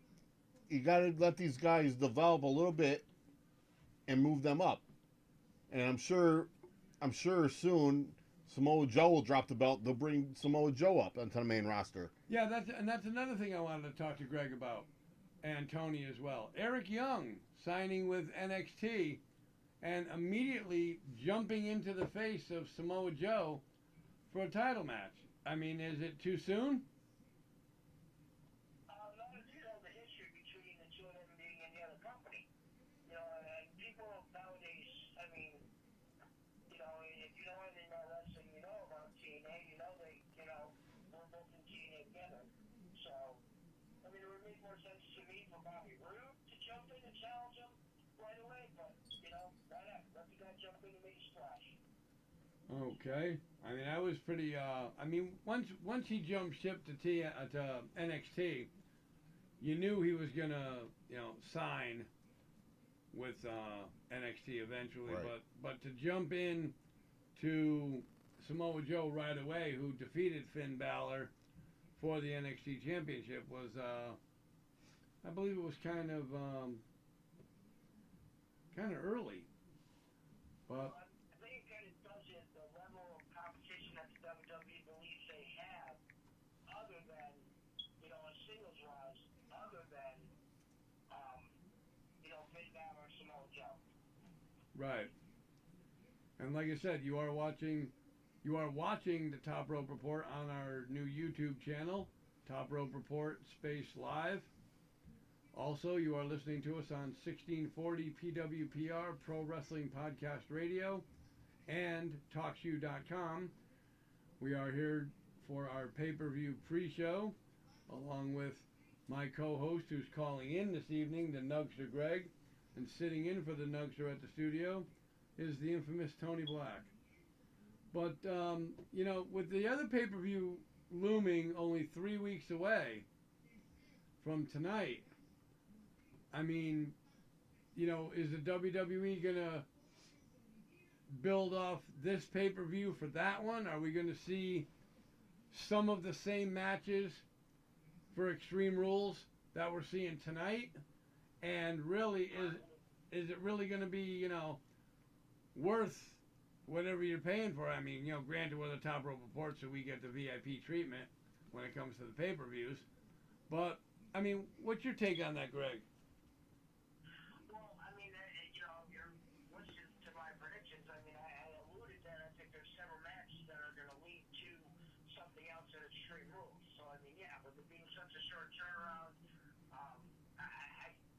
you got to let these guys develop a little bit and move them up. And I'm sure soon Samoa Joe will drop the belt. They'll bring Samoa Joe up onto the main roster. Yeah, that's another thing I wanted to talk to Greg about, and Tony as well. Eric Young signing with NXT and immediately jumping into the face of Samoa Joe for a title match. I mean, is it too soon? Not as you know the history between the two of them being in the other company. You know, and people nowadays, I mean, you know, if you know anything about wrestling, you know about TNA, you know they, you know, we're both in TNA together. So, I mean, it would make more sense to me for Bobby Roode to jump in and challenge him right away, but, you know, why not? Let the guy jump in and make a splash. Okay. I mean, I was pretty. I mean, once he jumped ship to NXT, you knew he was gonna, you know, sign with NXT eventually. Right. But to jump in to Samoa Joe right away, who defeated Finn Balor for the NXT Championship, was I believe it was kind of early. But I think it kind of tells you the level of competition that the WWE believes they have, other than, you know, a singles wise, other than, you know, Finn Balor or Samoa Joe. right. And like I said, you are watching the Top Rope Report on our new YouTube channel, Top Rope Report Space Live. Also, you are listening to us on 1640 PWPR Pro Wrestling Podcast Radio and TalkShoe.com. We are here for our pay-per-view pre-show, along with my co-host who's calling in this evening, the Nugster Greg, and sitting in for the Nugster at the studio is the infamous Tony Black. But, you know, with the other pay-per-view looming only 3 weeks away from tonight, I mean, you know, is the WWE going to build off this pay-per-view for that one? Are we going to see some of the same matches for Extreme Rules that we're seeing tonight? And really, is it really going to be, you know, worth whatever you're paying for? I mean, you know, granted, we're the Top Rope Report, so we get the VIP treatment when it comes to the pay-per-views. But, I mean, what's your take on that, Greg? Well, I mean, you know, you're listening to my predictions. I mean, I alluded that I think there's several matches that are going to lead to something else at Extreme Rules. So, I mean, yeah, with it being such a short turnaround,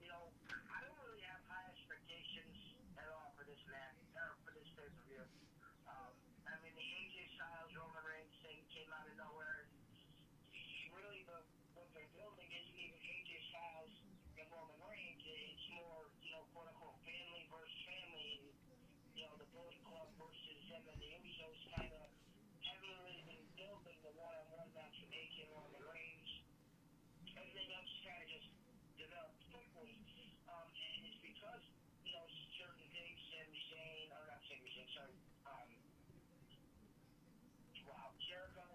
you know, I don't really have high expectations at all for this match, or for this pay-per-view. I mean, the AJ Styles Roman Reigns thing came out of nowhere. Really, what they're building isn't even AJ Styles and Roman Reigns. It's more, you know, quote unquote, family versus family, and, you know, the Bullet Club versus them and the Usos kind of haven't really been building the one-on-one match with AJ and Roman Reigns. kind of just developed quickly, and it's because, certain things, Sami Zayn, or not Sami Zayn, sorry, Jericho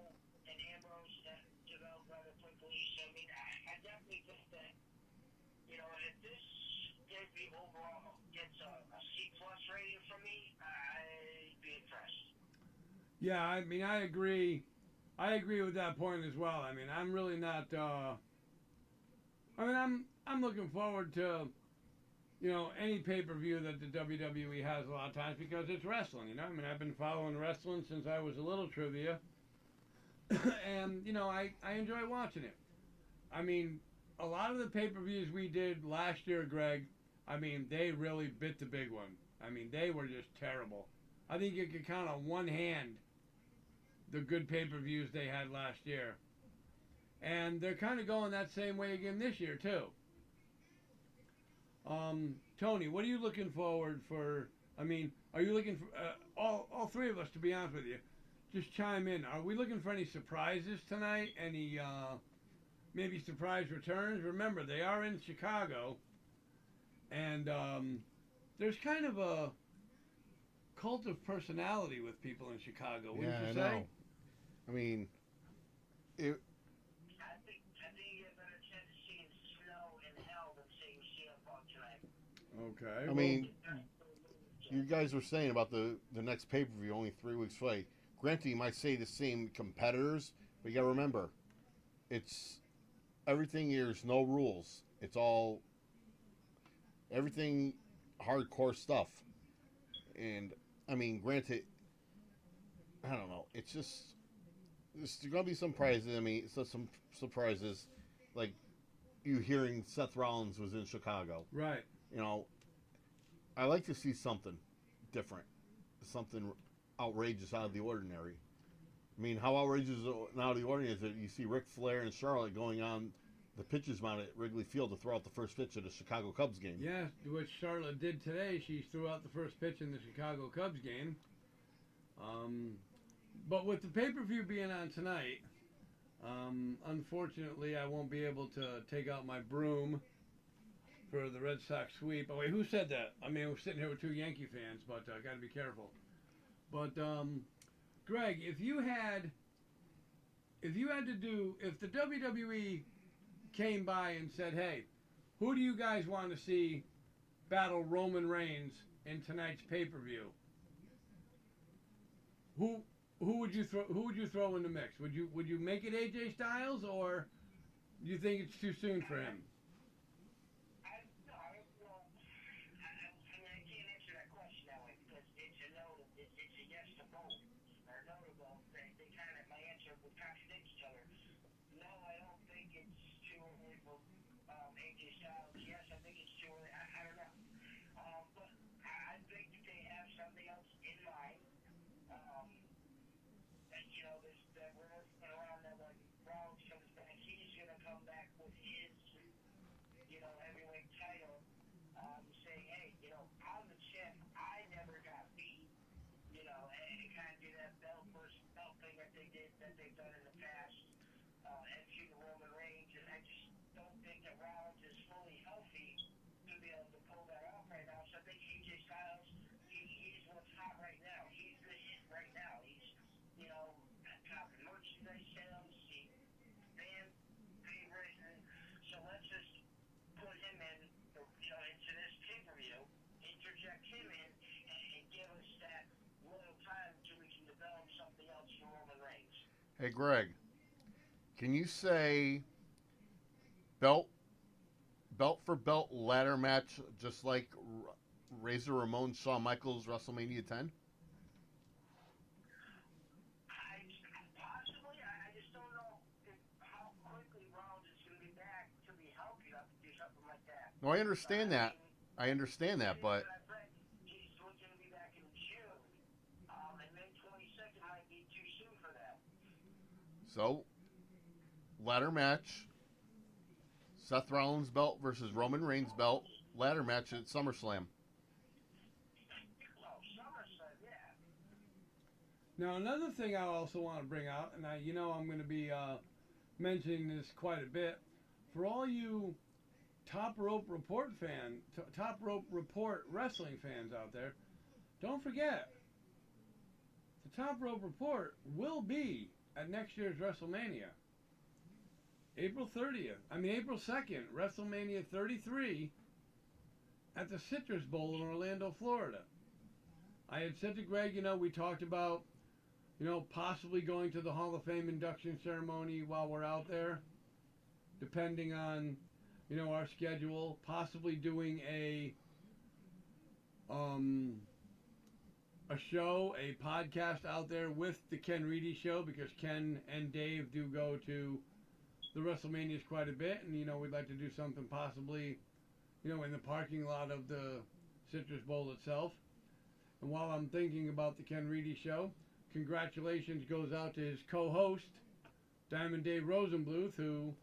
and Ambrose that developed rather quickly. So, I mean, I definitely think that, if this debut overall gets a C-plus rating from me, I'd be impressed. Yeah, I mean, I agree. I agree with that point as well. I mean, I'm really not. I'm looking forward to, any pay per view that the WWE has a lot of times because it's wrestling. I mean, I've been following wrestling since I was a little trivia, and I enjoy watching it. I mean, a lot of the pay per views we did last year, Greg. I mean, they really bit the big one. I mean, they were just terrible. I think you could count on one hand the good pay-per-views they had last year. And they're kind of going that same way again this year, too. Tony, what are you looking forward for? I mean, are you looking for, all three of us, to be honest with you, just chime in. Are we looking for any surprises tonight? Any, maybe surprise returns? Remember, they are in Chicago. And there's kind of a cult of personality with people in Chicago, wouldn't you say? I know. I mean, it. I think you have a better chance of seeing snow in hell than seeing CM Punk tonight. Okay. I mean, you guys were saying about the next pay per view only 3 weeks away. Granted, you might say the same competitors, but you got to remember, it's everything here is no rules. It's all everything hardcore stuff, and I mean, granted, I don't know. It's just there's gonna be some prizes. I mean, so some surprises, like you hearing Seth Rollins was in Chicago. Right. I like to see something different, something outrageous out of the ordinary. I mean, how outrageous out of the ordinary is it? You see Ric Flair and Charlotte going on the pitcher's mound at Wrigley Field to throw out the first pitch of the Chicago Cubs game. Yeah, which Charlotte did today. She threw out the first pitch in the Chicago Cubs game. But with the pay-per-view being on tonight, unfortunately, I won't be able to take out my broom for the Red Sox sweep. Oh, wait, who said that? I mean, we're sitting here with two Yankee fans, but I got to be careful. But, Greg, if the WWE came by and said, hey, who do you guys want to see battle Roman Reigns in tonight's pay-per-view? Who would you throw in the mix? Would you make it AJ Styles, or do you think it's too soon for him? I can't answer that question that way because it's a no. It's a yes to both. Or no to both. They kind of, my answer would contradict each other. No, I don't think it's too early for AJ Styles. Yes, I think it's too early. I don't know. But I think they have something else in mind. There's that we're working around that when Rollins comes back, he's going to come back with his, heavyweight title, saying, hey, I'm the champ. I never got beat, and kind of do that belt versus belt thing that they've done in the past, and feud Roman Reigns, and I just don't think that Rollins is fully healthy to be able to pull that off right now. So I think AJ Styles, he's what's hot right now. He's the hit right now. He's, top merchandise sales, fan favorite, and so let's just put him in, into this pay-per-view, interject him in, and give us that little time until we can develop something else for Roman Reigns. Hey, Greg, can you say belt for belt ladder match just like Razor Ramon Shawn Michaels WrestleMania 10? I just don't know how quickly Rollins is going to be back to be healthy enough to do something like that. No, I understand that. But he's going to be back in June, and May 22nd might be too soon for that. so ladder match, Seth Rollins belt versus Roman Reigns belt, ladder match at SummerSlam. Well, SummerSlam, yeah. Now, another thing I also want to bring out, and I'm going to be mentioning this quite a bit, for all you Top Rope Report Top Rope Report wrestling fans out there, don't forget, the Top Rope Report will be at next year's WrestleMania. April 2nd, WrestleMania 33 at the Citrus Bowl in Orlando, Florida. I had said to Greg, we talked about, possibly going to the Hall of Fame induction ceremony while we're out there, depending on, our schedule, possibly doing a show, a podcast out there with the Ken Reedy Show, because Ken and Dave do go to the WrestleManias quite a bit, and we'd like to do something possibly, in the parking lot of the Citrus Bowl itself. And while I'm thinking about the Ken Reedy Show, congratulations goes out to his co-host, Diamond Dave Rosenbluth, who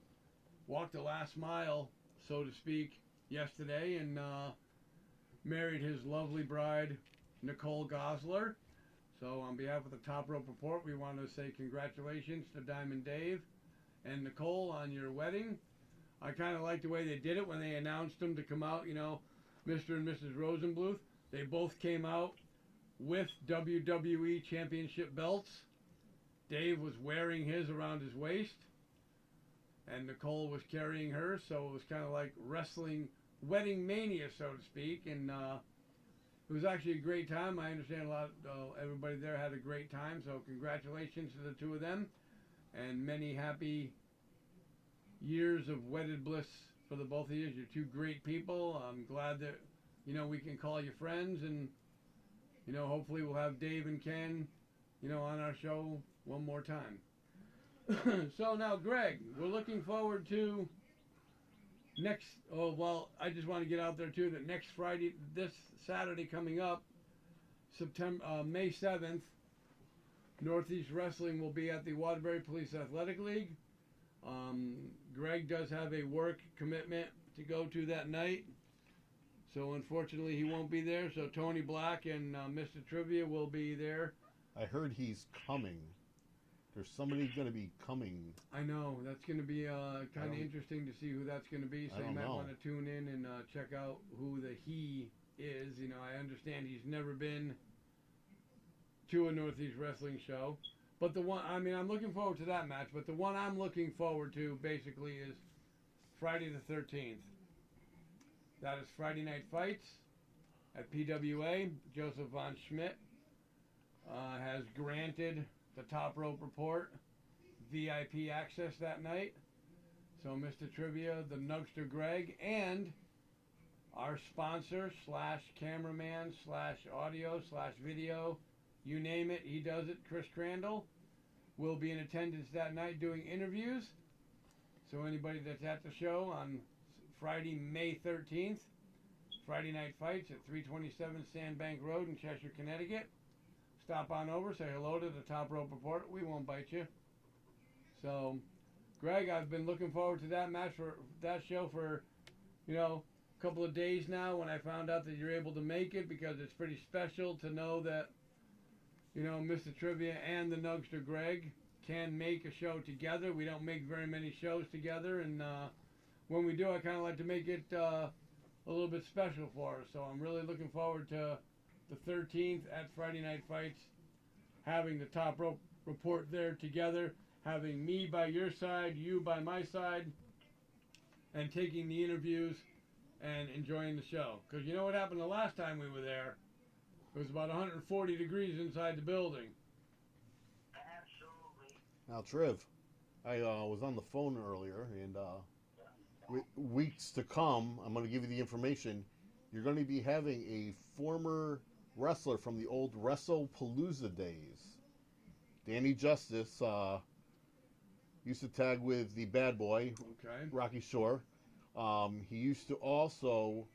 walked the last mile, so to speak, yesterday, and married his lovely bride, Nicole Gosler. So on behalf of the Top Rope Report, we want to say congratulations to Diamond Dave and Nicole on your wedding. I kind of like the way they did it when they announced them to come out, Mr. and Mrs. Rosenbluth. They both came out with WWE Championship belts. Dave was wearing his around his waist, and Nicole was carrying hers, so it was kind of like wrestling wedding mania, so to speak, and it was actually a great time. I understand everybody there had a great time, so congratulations to the two of them, and many happy years of wedded bliss for the both of you. You're two great people. I'm glad that, we can call you friends, and, hopefully we'll have Dave and Ken, on our show one more time. So now, Greg, we're looking forward to I just want to get out there too that next Friday, this Saturday coming up, May 7th, Northeast Wrestling will be at the Waterbury Police Athletic League. Greg does have a work commitment to go to that night, so unfortunately he won't be there. So Tony Black and Mr. Trivia will be there. I heard he's coming. There's somebody going to be coming. I know. That's going to be kind of interesting to see who that's going to be. So you might want to tune in and check out who the he is. I understand he's never been to a Northeast Wrestling show. But I'm looking forward to that match. But the one I'm looking forward to basically is Friday the 13th. That is Friday Night Fights at PWA. Joseph Von Schmidt has granted the Top Rope Report VIP access that night. So Mr. Trivia, the Nugster Greg, and our sponsor / cameraman / audio / video, you name it, he does it, Chris Crandall, will be in attendance that night doing interviews. So anybody that's at the show on Friday, May 13th, Friday Night Fights at 327 Sandbank Road in Cheshire, Connecticut, stop on over, say hello to the Top Rope Report. We won't bite you. So, Greg, I've been looking forward to that show for, a couple of days now when I found out that you're able to make it, because it's pretty special to know that, Mr. Trivia and the Nugster Greg can make a show together. We don't make very many shows together, and when we do, I kind of like to make it a little bit special for us. So I'm really looking forward to the 13th at Friday Night Fights, having the Top Rope Report there together, having me by your side, you by my side, and taking the interviews and enjoying the show. Because you know what happened the last time we were there? It was about 140 degrees inside the building. Absolutely. Now, Triv, I was on the phone earlier, and weeks to come, I'm going to give you the information. You're going to be having a former wrestler from the old WrestlePalooza days. Danny Justice used to tag with the Bad Boy, Okay. Rocky Shore. He used to also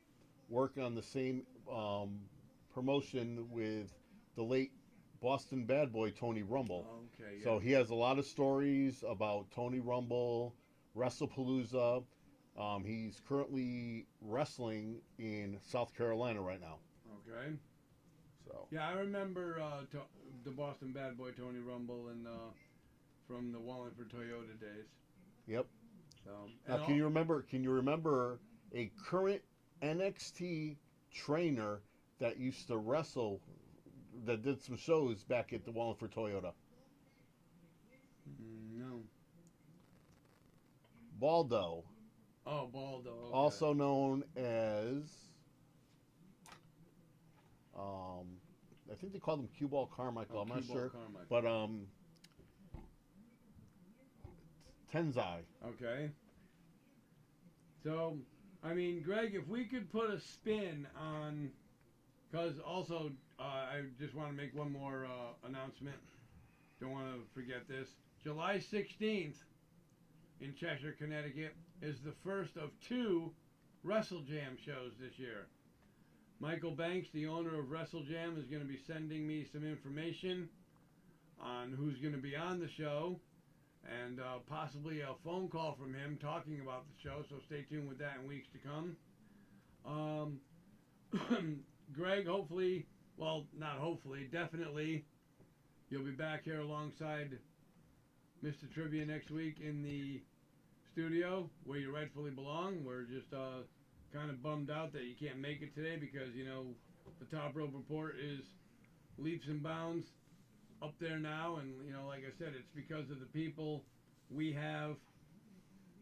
work on the same promotion with the late Boston Bad Boy, Tony Rumble. Okay. Yeah. So he has a lot of stories about Tony Rumble, WrestlePalooza. He's currently wrestling in South Carolina right now. Okay. So Yeah, I remember the Boston Bad Boy Tony Rumble and from the Wallingford Toyota days. yep. So Now, and can you remember? Can you remember a current NXT trainer that used to wrestle, that did some shows back at the Wallingford Toyota? No. Baldo, Oh, Baldo. Okay. also known as, I think they called him Cue Ball Carmichael. Oh, I'm not Cue Ball sure, Carmichael. but Tenzai. Okay. So, I mean, Greg, if we could put a spin on, because also I just want to make one more announcement. Don't want to forget this. July 16th in Cheshire, Connecticut is the first of 2 Wrestle Jam shows this year. Michael Banks, the owner of Wrestle Jam, is going to be sending me some information on who's going to be on the show, and possibly a phone call from him talking about the show, so stay tuned with that in weeks to come. Greg, hopefully, well, not hopefully, definitely, you'll be back here alongside Mr. Trivia next week in the studio where you rightfully belong. We're just kind of bummed out that you can't make it today because, you know, the Top Rope Report is leaps and bounds up there now, and, you know, like I said, it's because of the people we have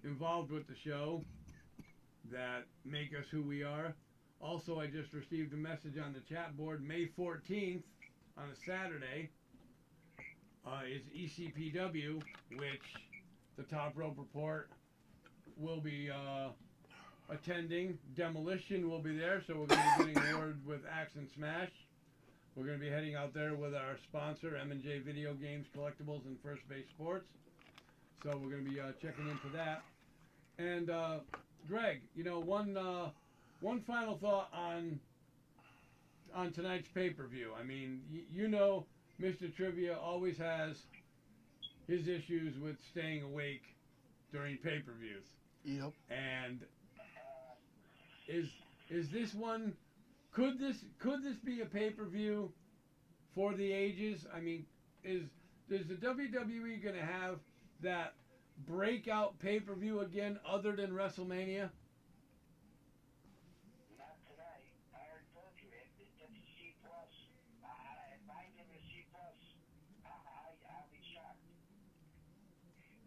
involved with the show that make us who we are. Also, I just received a message on the chat board. May 14th, on a Saturday, is ECPW, which the Top Rope Report will be attending. Demolition will be there, so we're going to be getting a word with Axe and Smash. We're going to be heading out there with our sponsor, M&J Video Games, Collectibles, and First Base Sports. So we're going to be checking into that. And Greg, you know, one final thought on tonight's pay-per-view. I mean, you know, Mr. Trivia always has his issues with staying awake during pay-per-views. Yep. And is this one? Could this be a pay-per-view for the ages? I mean, is the WWE going to have that breakout pay-per-view again, other than WrestleMania? Not tonight. I already told you it's a C plus. If I give it a C plus, I'll be shocked.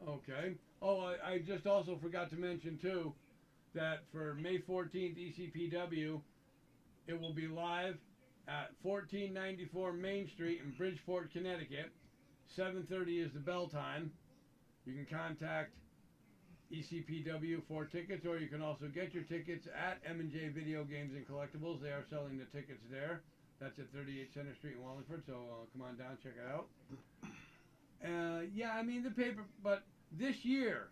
Okay. Oh, I just also forgot to mention too that for May 14th ECPW, it will be live at 1494 Main Street in Bridgeport, Connecticut. 7:30 is the bell time. You can contact ECPW for tickets, or you can also get your tickets at M&J Video Games and Collectibles. They are selling the tickets there. That's at 38 Center Street in Wallingford, so come on down, check it out. Yeah, I mean, but this year,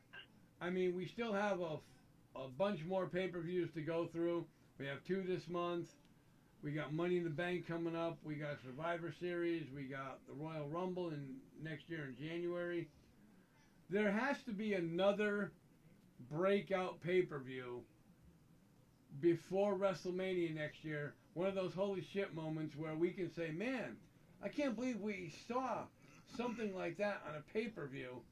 I mean, we still have a bunch more pay-per-views to go through. We have 2 this month. We got Money in the Bank coming up. We got Survivor Series. We got the Royal Rumble next year in January. There has to be another breakout pay-per-view before WrestleMania next year. One of those holy shit moments where we can say, man, I can't believe we saw something like that on a pay-per-view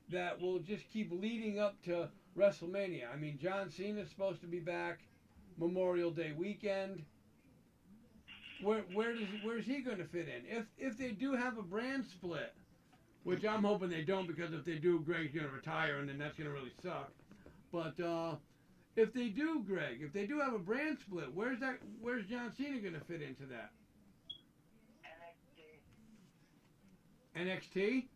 that will just keep leading up to WrestleMania. I mean, John Cena's supposed to be back Memorial Day weekend. Where's he going to fit in? If they do have a brand split, which I'm hoping they don't, because if they do, Greg's going to retire, and then that's going to really suck. But if they do, Greg, if they do have a brand split, where's John Cena going to fit into that? NXT?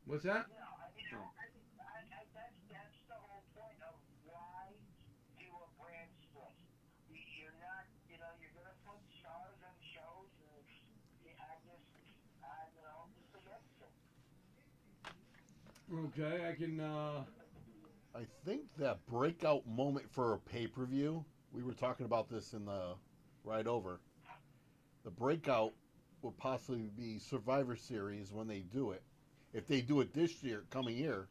What's that? No, I mean, that's the whole point of why do a brand split. You're not, you know, you're going to put stars on shows, and just against it. Okay, I can. I think that breakout moment for a pay-per-view, we were talking about this in the ride over. The breakout will possibly be Survivor Series when they do it. If they do it this year, coming year,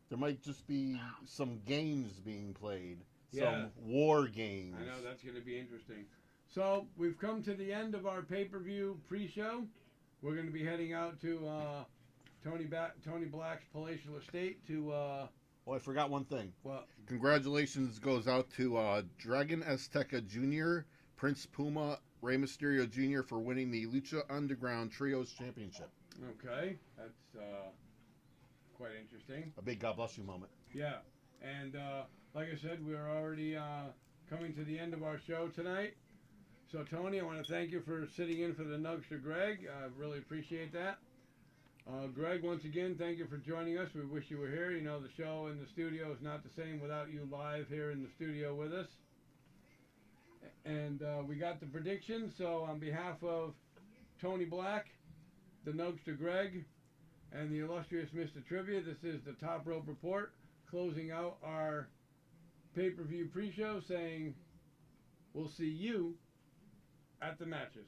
there might just be some games being played. Yeah. Some war games. I know that's going to be interesting. So we've come to the end of our pay-per-view pre-show. We're going to be heading out to Tony Black's palatial estate to Oh, I forgot one thing. well, Congratulations goes out to Dragon Azteca Jr., Prince Puma, Rey Mysterio Jr. for winning the Lucha Underground Trios Championship. okay, that's quite interesting. A big God bless you moment. Yeah, and like I said, we're already coming to the end of our show tonight. So, Tony, I want to thank you for sitting in for the Nugster Greg. I really appreciate that. Greg, once again, thank you for joining us. We wish you were here. You know, the show in the studio is not the same without you live here in the studio with us. And we got the predictions. So, on behalf of Tony Black, the Nugster Greg, and the illustrious Mr. Trivia, this is the Top Rope Report, closing out our pay-per-view pre-show, saying we'll see you at the matches.